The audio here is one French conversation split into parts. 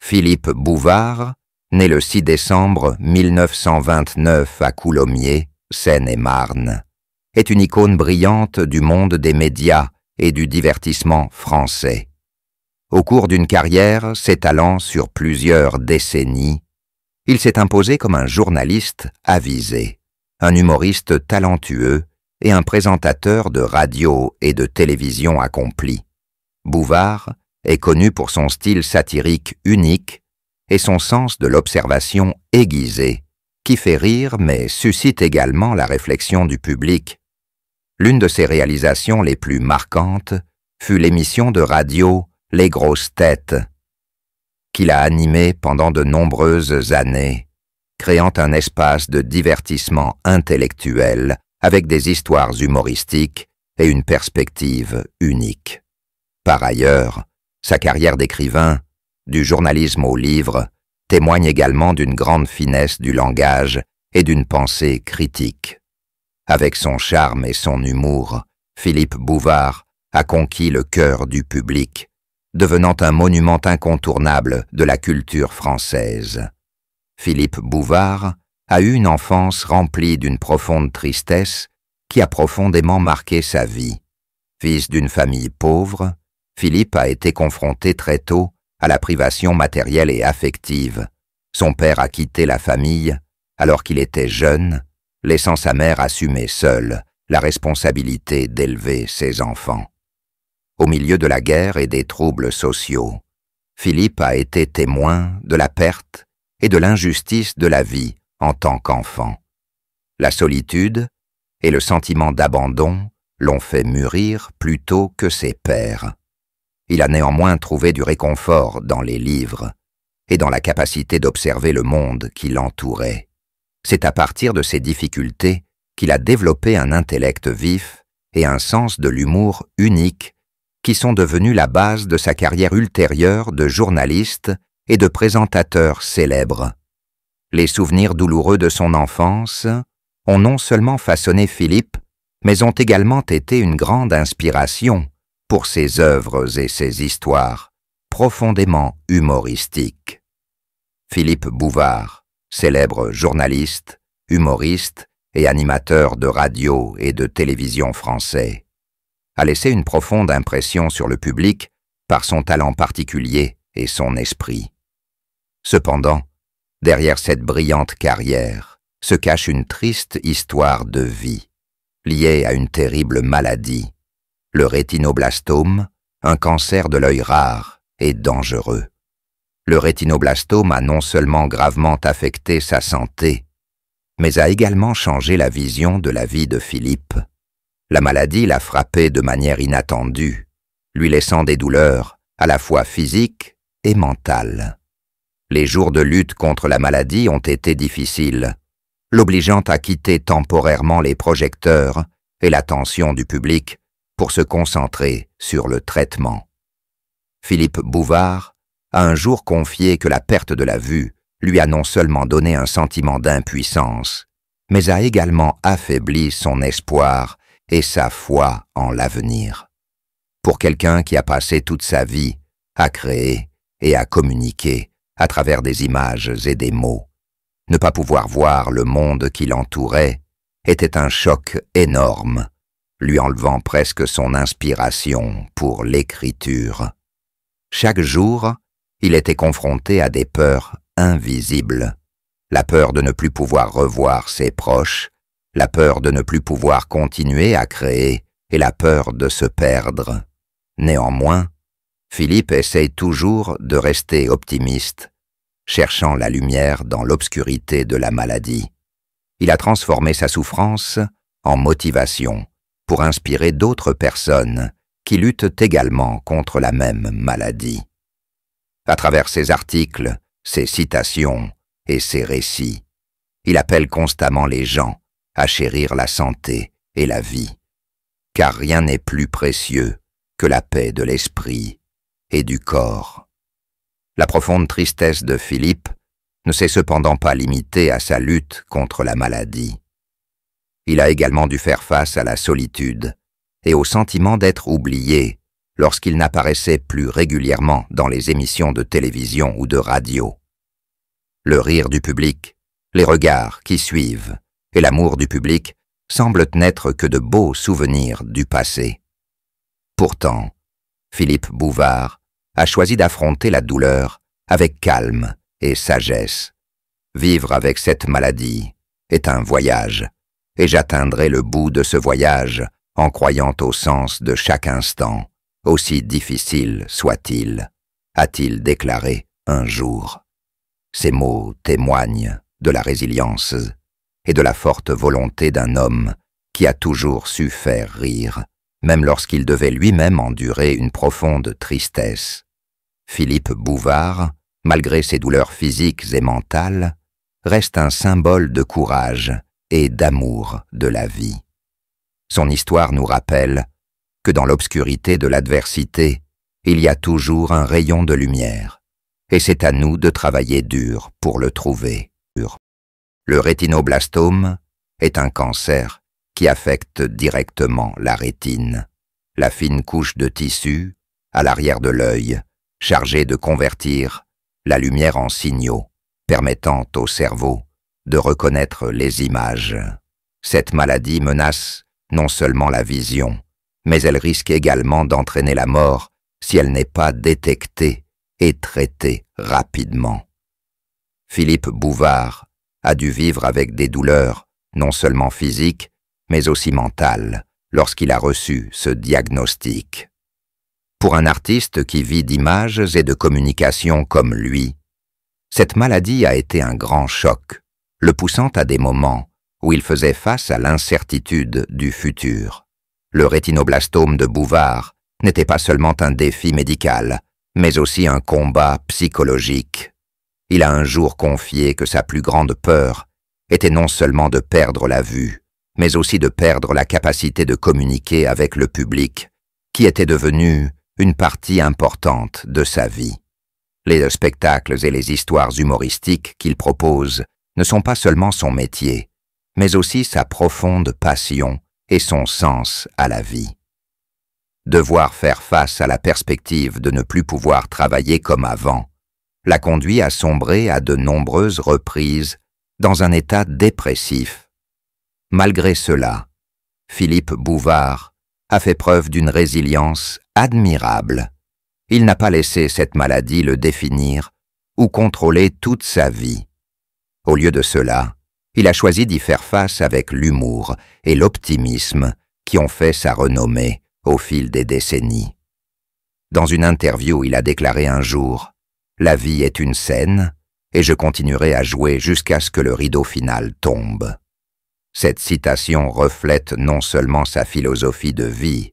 Philippe Bouvard, né le 6 décembre 1929 à Coulommiers, Seine-et-Marne, est une icône brillante du monde des médias et du divertissement français. Au cours d'une carrière s'étalant sur plusieurs décennies, il s'est imposé comme un journaliste avisé, un humoriste talentueux et un présentateur de radio et de télévision accompli. Bouvard est connu pour son style satirique unique et son sens de l'observation aiguisé, qui fait rire mais suscite également la réflexion du public. L'une de ses réalisations les plus marquantes fut l'émission de radio Les Grosses Têtes, qu'il a animée pendant de nombreuses années, créant un espace de divertissement intellectuel avec des histoires humoristiques et une perspective unique. Par ailleurs, sa carrière d'écrivain, du journalisme au livre, témoigne également d'une grande finesse du langage et d'une pensée critique. Avec son charme et son humour, Philippe Bouvard a conquis le cœur du public, devenant un monument incontournable de la culture française. Philippe Bouvard a eu une enfance remplie d'une profonde tristesse qui a profondément marqué sa vie. Fils d'une famille pauvre, Philippe a été confronté très tôt à la privation matérielle et affective. Son père a quitté la famille alors qu'il était jeune, laissant sa mère assumer seule la responsabilité d'élever ses enfants. Au milieu de la guerre et des troubles sociaux, Philippe a été témoin de la perte et de l'injustice de la vie en tant qu'enfant. La solitude et le sentiment d'abandon l'ont fait mûrir plus tôt que ses pères. Il a néanmoins trouvé du réconfort dans les livres et dans la capacité d'observer le monde qui l'entourait. C'est à partir de ces difficultés qu'il a développé un intellect vif et un sens de l'humour unique qui sont devenus la base de sa carrière ultérieure de journaliste et de présentateur célèbre. Les souvenirs douloureux de son enfance ont non seulement façonné Philippe, mais ont également été une grande inspiration pour ses œuvres et ses histoires, profondément humoristiques. Philippe Bouvard, célèbre journaliste, humoriste et animateur de radio et de télévision français, a laissé une profonde impression sur le public par son talent particulier et son esprit. Cependant, derrière cette brillante carrière se cache une triste histoire de vie, liée à une terrible maladie, le rétinoblastome, un cancer de l'œil rare et dangereux. Le rétinoblastome a non seulement gravement affecté sa santé, mais a également changé la vision de la vie de Philippe. La maladie l'a frappé de manière inattendue, lui laissant des douleurs à la fois physiques et mentales. Les jours de lutte contre la maladie ont été difficiles, l'obligeant à quitter temporairement les projecteurs et l'attention du public pour se concentrer sur le traitement. Philippe Bouvard a un jour confié que la perte de la vue lui a non seulement donné un sentiment d'impuissance, mais a également affaibli son espoir et sa foi en l'avenir. Pour quelqu'un qui a passé toute sa vie à créer et à communiquer à travers des images et des mots, ne pas pouvoir voir le monde qui l'entourait était un choc énorme, lui enlevant presque son inspiration pour l'écriture. Chaque jour, il était confronté à des peurs invisibles, la peur de ne plus pouvoir revoir ses proches, la peur de ne plus pouvoir continuer à créer et la peur de se perdre. Néanmoins, Philippe essaye toujours de rester optimiste, cherchant la lumière dans l'obscurité de la maladie. Il a transformé sa souffrance en motivation pour inspirer d'autres personnes qui luttent également contre la même maladie. À travers ses articles, ses citations et ses récits, il appelle constamment les gens à chérir la santé et la vie, car rien n'est plus précieux que la paix de l'esprit et du corps. La profonde tristesse de Philippe ne s'est cependant pas limitée à sa lutte contre la maladie. Il a également dû faire face à la solitude et au sentiment d'être oublié lorsqu'il n'apparaissait plus régulièrement dans les émissions de télévision ou de radio. Le rire du public, les regards qui suivent et l'amour du public semblent n'être que de beaux souvenirs du passé. Pourtant, Philippe Bouvard a choisi d'affronter la douleur avec calme et sagesse. Vivre avec cette maladie est un voyage, et j'atteindrai le bout de ce voyage en croyant au sens de chaque instant, aussi difficile soit-il, a-t-il déclaré un jour. Ces mots témoignent de la résilience et de la forte volonté d'un homme qui a toujours su faire rire, même lorsqu'il devait lui-même endurer une profonde tristesse. Philippe Bouvard, malgré ses douleurs physiques et mentales, reste un symbole de courage et d'amour de la vie. Son histoire nous rappelle que dans l'obscurité de l'adversité, il y a toujours un rayon de lumière, et c'est à nous de travailler dur pour le trouver. Le rétinoblastome est un cancer qui affecte directement la rétine, la fine couche de tissu à l'arrière de l'œil, chargée de convertir la lumière en signaux, permettant au cerveau de reconnaître les images. Cette maladie menace non seulement la vision, mais elle risque également d'entraîner la mort si elle n'est pas détectée et traitée rapidement. Philippe Bouvard a dû vivre avec des douleurs, non seulement physiques, mais aussi mentales, lorsqu'il a reçu ce diagnostic. Pour un artiste qui vit d'images et de communication comme lui, cette maladie a été un grand choc, le poussant à des moments où il faisait face à l'incertitude du futur. Le rétinoblastome de Bouvard n'était pas seulement un défi médical, mais aussi un combat psychologique. Il a un jour confié que sa plus grande peur était non seulement de perdre la vue, mais aussi de perdre la capacité de communiquer avec le public, qui était devenu une partie importante de sa vie. Les spectacles et les histoires humoristiques qu'il propose ne sont pas seulement son métier, mais aussi sa profonde passion et son sens à la vie. Devoir faire face à la perspective de ne plus pouvoir travailler comme avant l'a conduit à sombrer à de nombreuses reprises dans un état dépressif. Malgré cela, Philippe Bouvard a fait preuve d'une résilience admirable. Il n'a pas laissé cette maladie le définir ou contrôler toute sa vie. Au lieu de cela, il a choisi d'y faire face avec l'humour et l'optimisme qui ont fait sa renommée au fil des décennies. Dans une interview, il a déclaré un jour « La vie est une scène et je continuerai à jouer jusqu'à ce que le rideau final tombe ». Cette citation reflète non seulement sa philosophie de vie,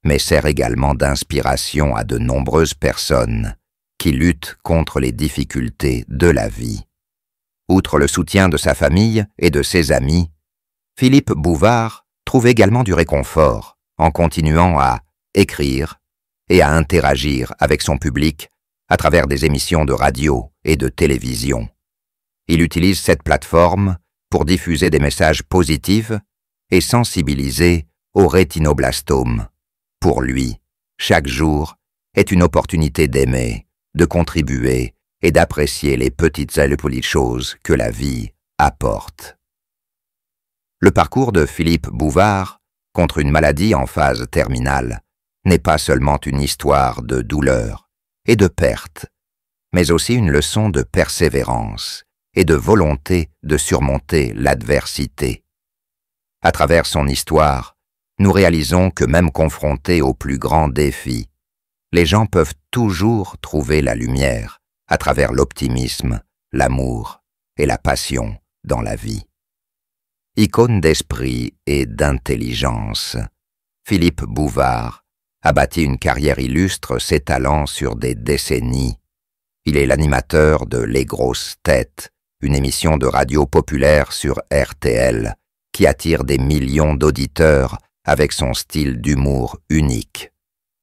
mais sert également d'inspiration à de nombreuses personnes qui luttent contre les difficultés de la vie. Outre le soutien de sa famille et de ses amis, Philippe Bouvard trouve également du réconfort en continuant à écrire et à interagir avec son public à travers des émissions de radio et de télévision. Il utilise cette plateforme pour diffuser des messages positifs et sensibiliser au rétinoblastome. Pour lui, chaque jour est une opportunité d'aimer, de contribuer et d'apprécier les petites et les jolies choses que la vie apporte. Le parcours de Philippe Bouvard contre une maladie en phase terminale n'est pas seulement une histoire de douleur et de perte, mais aussi une leçon de persévérance et de volonté de surmonter l'adversité. À travers son histoire, nous réalisons que même confrontés aux plus grands défis, les gens peuvent toujours trouver la lumière à travers l'optimisme, l'amour et la passion dans la vie. Icône d'esprit et d'intelligence, Philippe Bouvard a bâti une carrière illustre s'étalant sur des décennies. Il est l'animateur de Les Grosses Têtes, une émission de radio populaire sur RTL qui attire des millions d'auditeurs avec son style d'humour unique.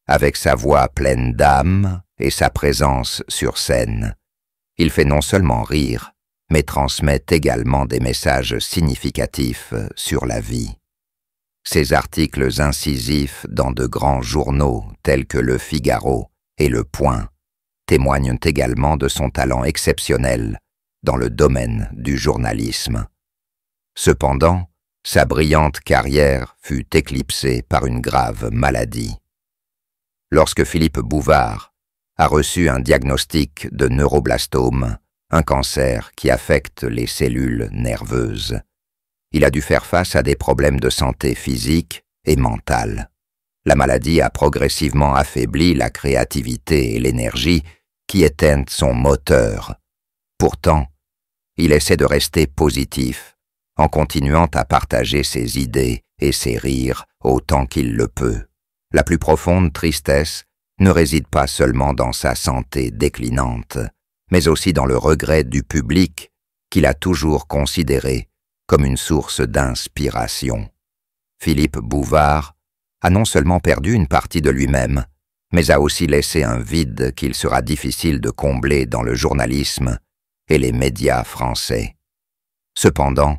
Avec sa voix pleine d'âme et sa présence sur scène, il fait non seulement rire, mais transmet également des messages significatifs sur la vie. Ses articles incisifs dans de grands journaux tels que Le Figaro et Le Point témoignent également de son talent exceptionnel dans le domaine du journalisme. Cependant, sa brillante carrière fut éclipsée par une grave maladie. Lorsque Philippe Bouvard a reçu un diagnostic de neuroblastome, un cancer qui affecte les cellules nerveuses, il a dû faire face à des problèmes de santé physique et mentale. La maladie a progressivement affaibli la créativité et l'énergie qui éteignent son moteur. Pourtant, il essaie de rester positif, en continuant à partager ses idées et ses rires autant qu'il le peut. La plus profonde tristesse ne réside pas seulement dans sa santé déclinante, mais aussi dans le regret du public qu'il a toujours considéré comme une source d'inspiration. Philippe Bouvard a non seulement perdu une partie de lui-même, mais a aussi laissé un vide qu'il sera difficile de combler dans le journalisme et les médias français. Cependant,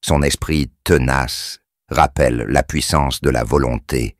son esprit tenace rappelle la puissance de la volonté